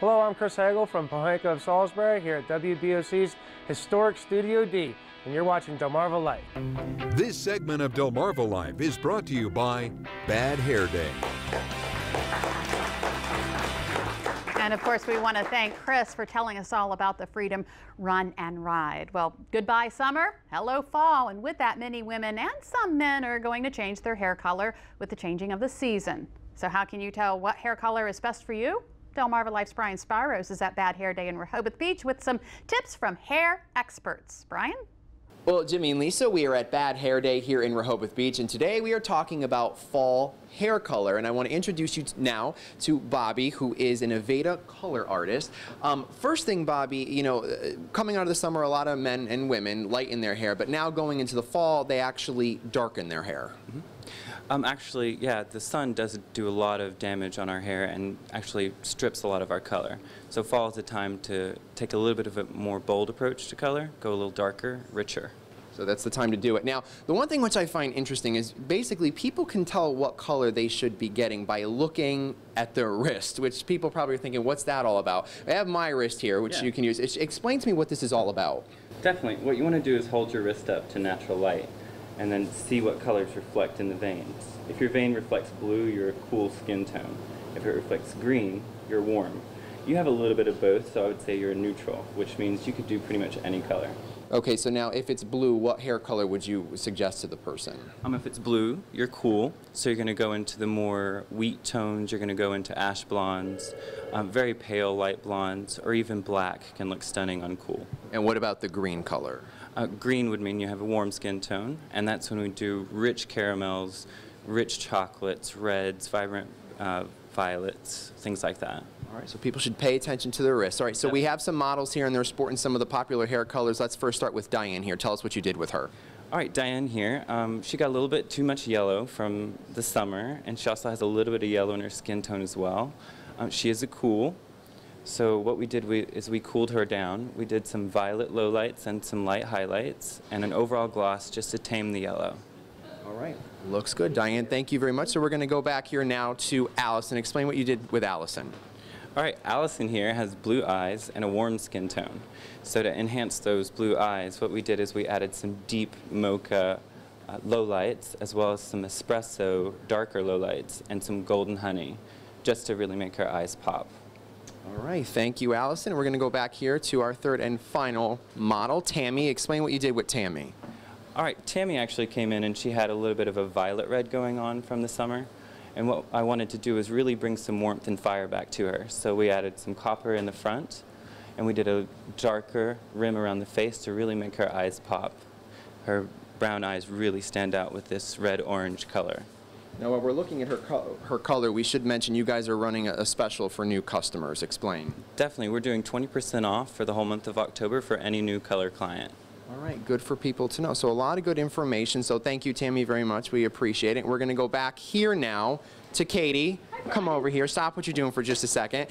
Hello, I'm Chris Hagel from Pohanka of Salisbury here at WBOC's historic Studio D, and you're watching Delmarva Life. This segment of Delmarva Life is brought to you by Bad Hair Day. And of course, we want to thank Chris for telling us all about the Freedom Run and Ride. Well, goodbye summer, hello fall, and with that, many women and some men are going to change their hair color with the changing of the season. So how can you tell what hair color is best for you? Delmarva Life's Brian Spiros is at Bad Hair Day in Rehoboth Beach with some tips from hair experts. Brian? Well, Jimmy and Lisa, we are at Bad Hair Day here in Rehoboth Beach, and today we are talking about fall hair color. And I want to introduce you now to Bobby, who is an Aveda color artist. First thing, Bobby, you know, coming out of the summer, a lot of men and women lighten their hair, but now going into the fall, they actually darken their hair. Actually, yeah, the sun does do a lot of damage on our hair and actually strips a lot of our color. So fall is a time to take a little bit of a more bold approach to color, go a little darker, richer. So that's the time to do it. Now, the one thing which I find interesting is basically people can tell what color they should be getting by looking at their wrist, which people probably are thinking, what's that all about? I have my wrist here, which you can use. Explain to me what this is all about. Definitely. What you want to do is hold your wrist up to natural light and then see what colors reflect in the veins. If your vein reflects blue, you're a cool skin tone. If it reflects green, you're warm. You have a little bit of both, so I would say you're a neutral, which means you could do pretty much any color. Okay, so now if it's blue, what hair color would you suggest to the person? If it's blue, you're cool, so you're going to go into the more wheat tones, you're going to go into ash blondes, very pale light blondes, or even black can look stunning on cool. And what about the green color? Green would mean you have a warm skin tone, and that's when we do rich caramels, rich chocolates, reds, vibrant violets, things like that. All right, so people should pay attention to their wrists. All right, so we have some models here, and they're sporting some of the popular hair colors. Let's first start with Diane here. Tell us what you did with her. All right, Diane here. She got a little bit too much yellow from the summer, and she also has a little bit of yellow in her skin tone as well. She is a cool. So what we did is we cooled her down. We did some violet lowlights and some light highlights and an overall gloss just to tame the yellow. All right. Looks good. Diane, thank you very much. So we're going to go back here now to Allison. Explain what you did with Allison. All right, Allison here has blue eyes and a warm skin tone. So to enhance those blue eyes, what we did is we added some deep mocha lowlights as well as some espresso darker lowlights and some golden honey just to really make her eyes pop. All right, thank you, Allison. We're going to go back here to our third and final model, Tammy. Explain what you did with Tammy. All right, Tammy actually came in and she had a little bit of a violet red going on from the summer. And what I wanted to do is really bring some warmth and fire back to her. So we added some copper in the front and we did a darker rim around the face to really make her eyes pop. Her brown eyes really stand out with this red-orange color. Now, while we're looking at her color, we should mention you guys are running a special for new customers. Explain. Definitely. We're doing 20% off for the whole month of October for any new color client. All right, good for people to know. So a lot of good information. So thank you, Tammy, very much. We appreciate it. We're going to go back here now to Katie. Come over here. Stop what you're doing for just a second.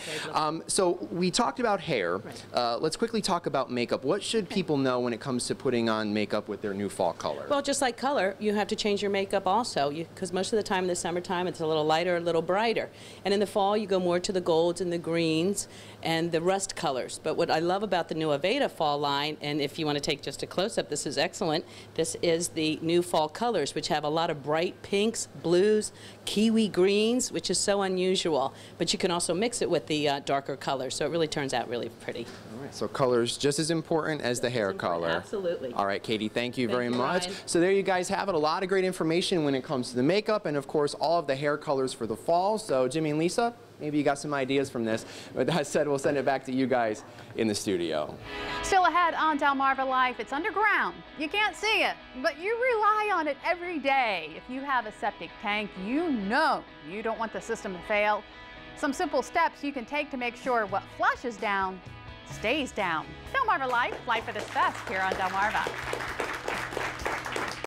So we talked about hair. Let's quickly talk about makeup. What should people know when it comes to putting on makeup with their new fall color? Well, just like color, you have to change your makeup also, because most of the time in the summertime it's a little lighter, a little brighter. And in the fall you go more to the golds and the greens and the rust colors. But what I love about the new Aveda fall line, and if you want to take just a close-up, this is excellent. This is the new fall colors, which have a lot of bright pinks, blues, kiwi greens, which is so unusual, but you can also mix it with the darker colors, so it really turns out really pretty. All right, so colors just as important as the hair color. Absolutely. All right, Katie, thank you very much. So there you guys have it, a lot of great information when it comes to the makeup and of course all of the hair colors for the fall. So Jimmy and Lisa, maybe you got some ideas from this. With that said, we'll send it back to you guys in the studio. Still ahead on Delmarva Life, it's underground. You can't see it, but you rely on it every day. If you have a septic tank, you know you don't want the system to fail. Some simple steps you can take to make sure what flushes down stays down. Delmarva Life, life at its best here on Delmarva.